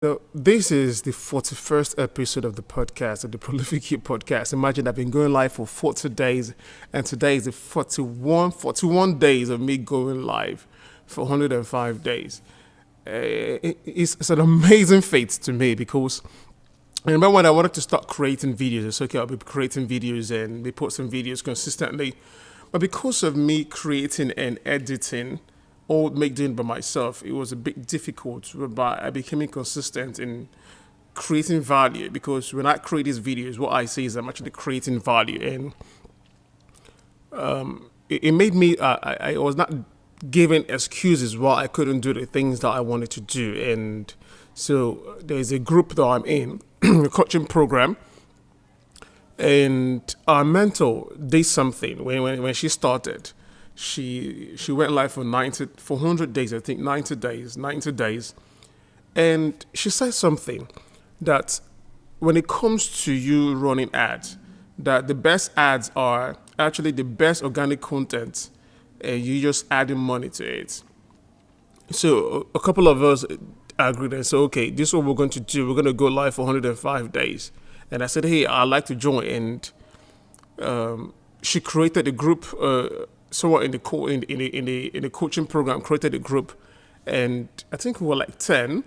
So this is the 41st episode of the podcast, of the Prolific You podcast. Imagine I've been going live for 40 days, and today is the 41 days of me going live for 105 days. It's an amazing feat to me because I remember when I wanted to start creating videos, it's okay, I'll be creating videos and be posting videos consistently. But because of me creating and editing, or make doing by myself, it was a bit difficult. But I became inconsistent in creating value because when I create these videos, what I say is I'm actually creating value, and it made me. I was not given excuses why I couldn't do the things that I wanted to do, and so there's a group that I'm in, a coaching program, and our mentor did something when she started. She went live for 100 days, I think 90 days, and she said something that when it comes to you running ads, that the best ads are actually the best organic content, and you just adding money to it. So a couple of us agreed and said, okay, this is what we're going to do. We're going to go live for 105 days. And I said, hey, I'd like to join. And she created a group. Someone in the coaching program created a group, and I think we were like 10.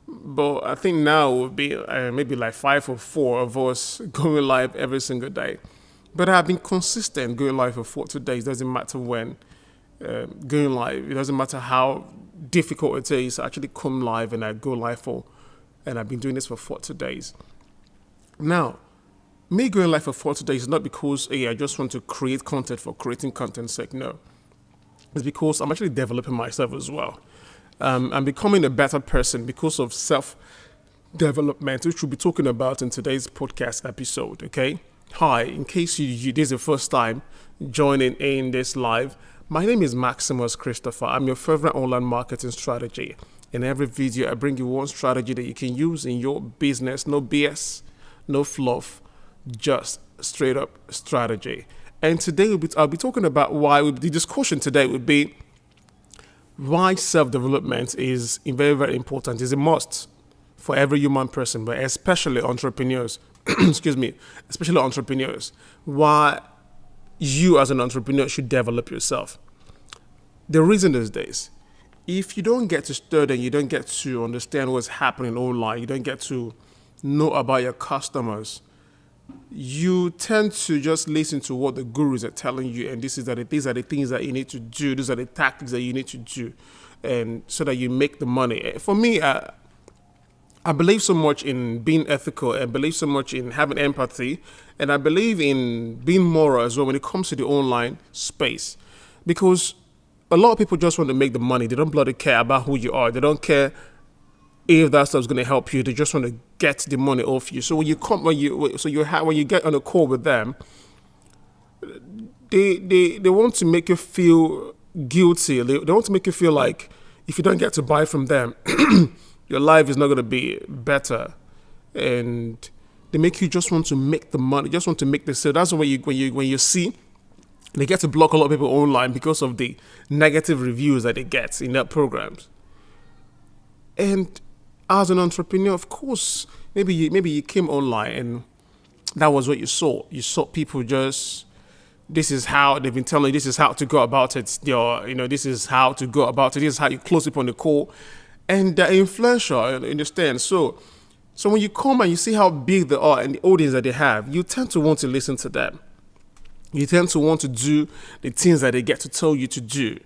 But I think now it will be maybe like 5 or 4 of us going live every single day. But I've been consistent going live for 40 days. Doesn't matter when going live. It doesn't matter how difficult it is. I actually come live and I go live and I've been doing this for 40 days. Now, me going live for 40 days is not because, hey, I just want to create content for creating content's sake. No. It's because I'm actually developing myself as well. I'm becoming a better person because of self-development, which we'll be talking about in today's podcast episode, okay? Hi, in case this is the first time joining in this live, my name is Maximus Christopher. I'm your favorite online marketing strategy. In every video, I bring you one strategy that you can use in your business. No BS, no fluff, just straight up strategy. And today I'll be talking about the discussion today would be why self-development is very, very important. It's a must for every human person, but especially entrepreneurs. Excuse me, especially entrepreneurs. Why you as an entrepreneur should develop yourself. The reason is this. If you don't get to study and you don't get to understand what's happening online, you don't get to know about your customers, you tend to just listen to what the gurus are telling you, and these are the things that you need to do. These are the tactics that you need to do, and so that you make the money. For me, I believe so much in being ethical, and believe so much in having empathy, and I believe in being moral as well when it comes to the online space, because a lot of people just want to make the money. They don't bloody care about who you are. They don't care if that stuff's going to help you. They just want to get the money off you. So when you get on a call with them, they want to make you feel guilty. They want to make you feel like if you don't get to buy from them, your life is not going to be better, and they make you just want to make the money, just want to make the sale. That's when you see they get to block a lot of people online because of the negative reviews that they get in their programs. And as an entrepreneur, of course, maybe you came online and that was what you saw. You saw people just, this is how they've been telling you, this is how to go about it. This is how to go about it. This is how you close it on the call. And they're influential, I understand. So when you come and you see how big they are and the audience that they have, you tend to want to listen to them. You tend to want to do the things that they get to tell you to do.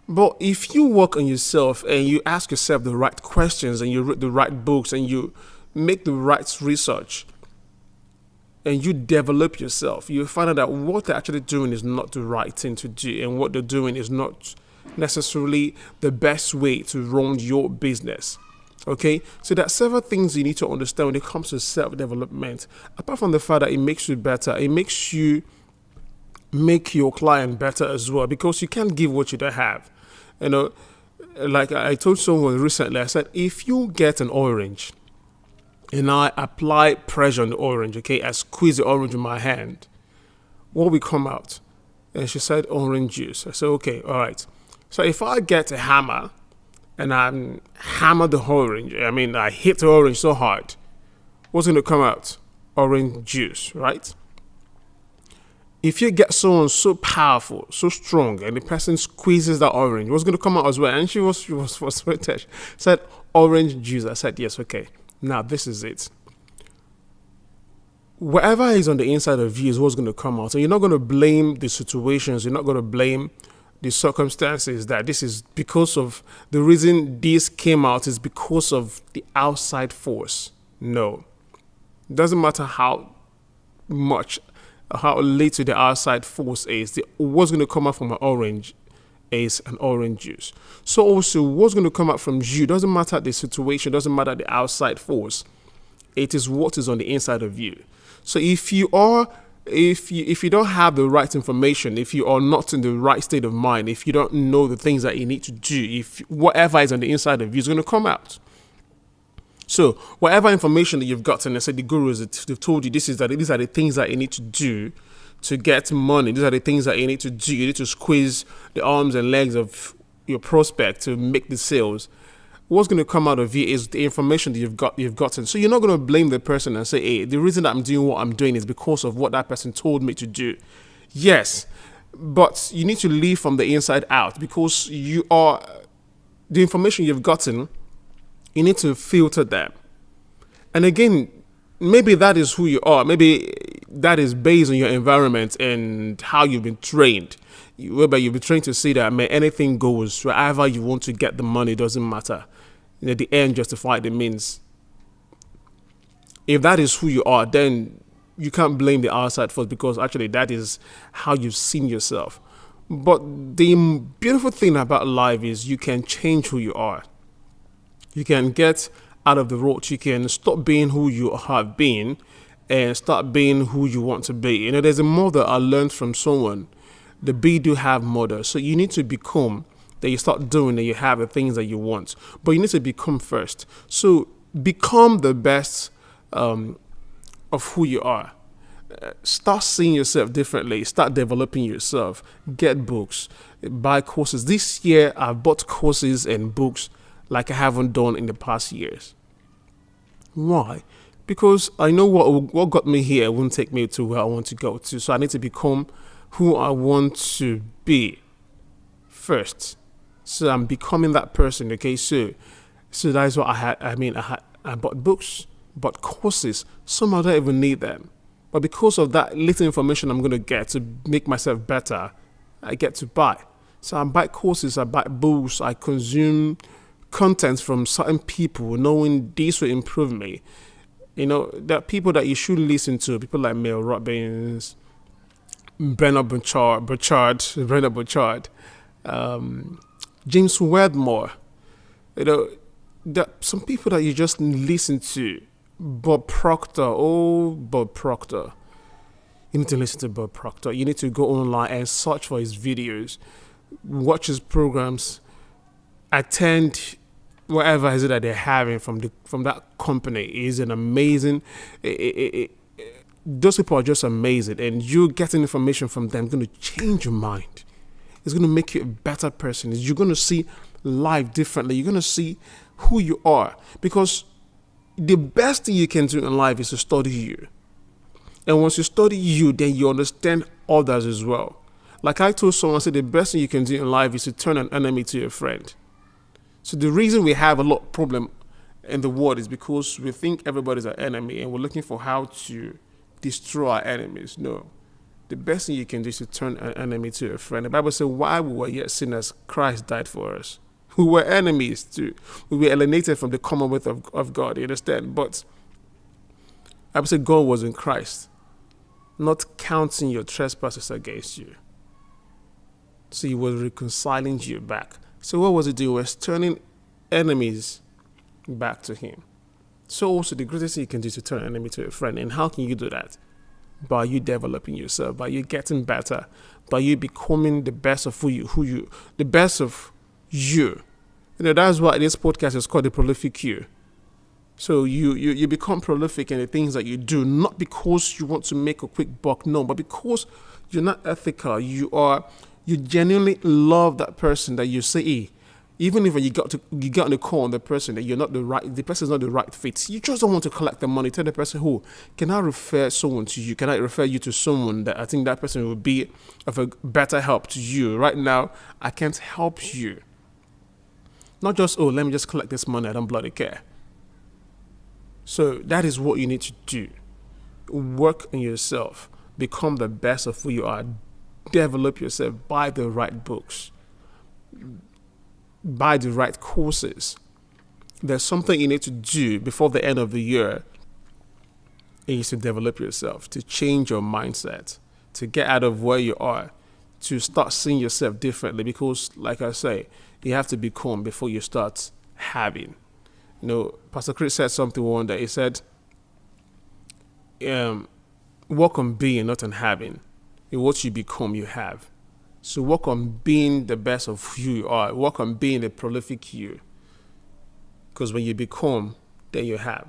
But if you work on yourself and you ask yourself the right questions and you read the right books and you make the right research and you develop yourself, you find out that what they're actually doing is not the right thing to do, and what they're doing is not necessarily the best way to run your business. Okay, so there are several things you need to understand when it comes to self-development. Apart from the fact that it makes you better, it makes you make your client better as well, because you can't give what you don't have. Like I told someone recently, I said, if you get an orange and I apply pressure on the orange, okay, I squeeze the orange in my hand, what will come out? And she said, orange juice. I said, okay, all right. So if I get a hammer and I hammer the orange, I hit the orange so hard, what's going to come out? Orange juice, right? If you get someone so powerful, so strong, and the person squeezes that orange, what's going to come out as well? And she was very touched. Said orange juice. I said yes, okay. Now this is it. Whatever is on the inside of you is what's going to come out. So you're not going to blame the situations. You're not going to blame the circumstances that this is because of the reason this came out is because of the outside force. No. It doesn't matter how much, how little the outside force is. What's going to come out from an orange is an orange juice. So also what's going to come out from you doesn't matter the situation, doesn't matter the outside force. It is what is on the inside of you. So if you don't have the right information, if you are not in the right state of mind, if you don't know the things that you need to do, if whatever is on the inside of you is going to come out. So whatever information that you've gotten, and said the gurus, they've told you these are the things that you need to do to get money. These are the things that you need to do. You need to squeeze the arms and legs of your prospect to make the sales. What's going to come out of you is the information that you've gotten. So you're not going to blame the person and say, hey, the reason that I'm doing what I'm doing is because of what that person told me to do. Yes, but you need to live from the inside out, because the information you've gotten, you need to filter them. And again, maybe that is who you are. Maybe that is based on your environment and how you've been trained. Whereby you've been trained to see that, anything goes. Wherever you want to get the money, doesn't matter. The end justifies the means. If that is who you are, then you can't blame the outside force, because actually that is how you've seen yourself. But the beautiful thing about life is you can change who you are. You can get out of the rut. You can stop being who you have been and start being who you want to be. There's a model I learned from someone. The be do have model. So you need to become, that you start doing, that you have the things that you want. But you need to become first. So become the best of who you are. Start seeing yourself differently. Start developing yourself. Get books. Buy courses. This year I've bought courses and books like I haven't done in the past years. Why? Because I know what got me here won't take me to where I want to go to. So I need to become who I want to be first. So I'm becoming that person. Okay, so that is what I had. I bought books, bought courses. Some I don't even need them, but because of that little information I'm going to get to make myself better, I get to buy. So I buy courses, I buy books, I consume content from certain people, knowing this will improve me. There are people that you should listen to, people like Mel Robbins, Brennan Burchard, James Wedmore. There are some people that you just listen to. Bob Proctor. You need to listen to Bob Proctor. You need to go online and search for his videos, watch his programs, attend whatever is it that they're having from that company. Is an amazing. Those people are just amazing, and you getting information from them is going to change your mind. It's going to make you a better person. You're going to see life differently. You're going to see who you are, because the best thing you can do in life is to study you. And once you study you, then you understand others as well. Like I told someone, I said the best thing you can do in life is to turn an enemy to a friend. So the reason we have a lot of problem in the world is because we think everybody's an enemy and we're looking for how to destroy our enemies. No. The best thing you can do is to turn an enemy to a friend. The Bible says, while we were yet sinners, Christ died for us. We were enemies too. We were alienated from the commonwealth of God, you understand? But I would say God was in Christ, not counting your trespasses against you. So he was reconciling you back. So what was he doing? He was turning enemies back to him. So also the greatest thing you can do is to turn an enemy to a friend. And how can you do that? By you developing yourself, by you getting better, by you becoming the best of the best of you. That's why this podcast is called The Prolific You. So you become prolific in the things that you do, not because you want to make a quick buck, no, but because you're not ethical. You genuinely love that person that you say, hey, Even if you get on the call on the person that the person is not the right fit. You just don't want to collect the money. Tell the person, who can I refer someone to you? Can I refer you to someone that I think that person will be of a better help to you? Right now, I can't help you. Not just, oh, let me just collect this money. I don't bloody care. So that is what you need to do. Work on yourself. Become the best of who you are. Develop yourself. Buy the right books. Buy the right courses. There's something you need to do before the end of the year. It is to develop yourself, to change your mindset, to get out of where you are, to start seeing yourself differently. Because, like I say, you have to become before you start having. Pastor Chris said something one day. He said, work on being, not on having. In what you become, you have. So work on being the best of who you are. Work on being a prolific you. Because when you become, then you have.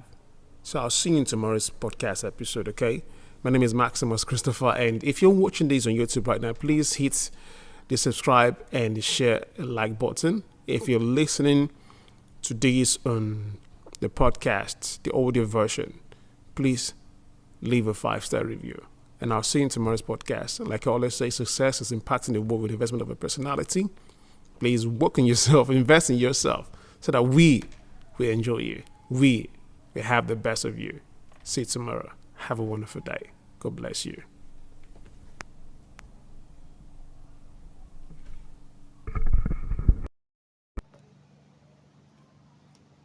So I'll see you in tomorrow's podcast episode, okay? My name is Maximus Christopher, and if you're watching this on YouTube right now, please hit the subscribe and the share and like button. If you're listening to this on the podcast, the audio version, please leave a 5-star review. And I'll see you in tomorrow's podcast. And like I always say, success is impacting the world with the investment of a personality. Please work on yourself, invest in yourself, so that we will enjoy you. We will have the best of you. See you tomorrow. Have a wonderful day. God bless you.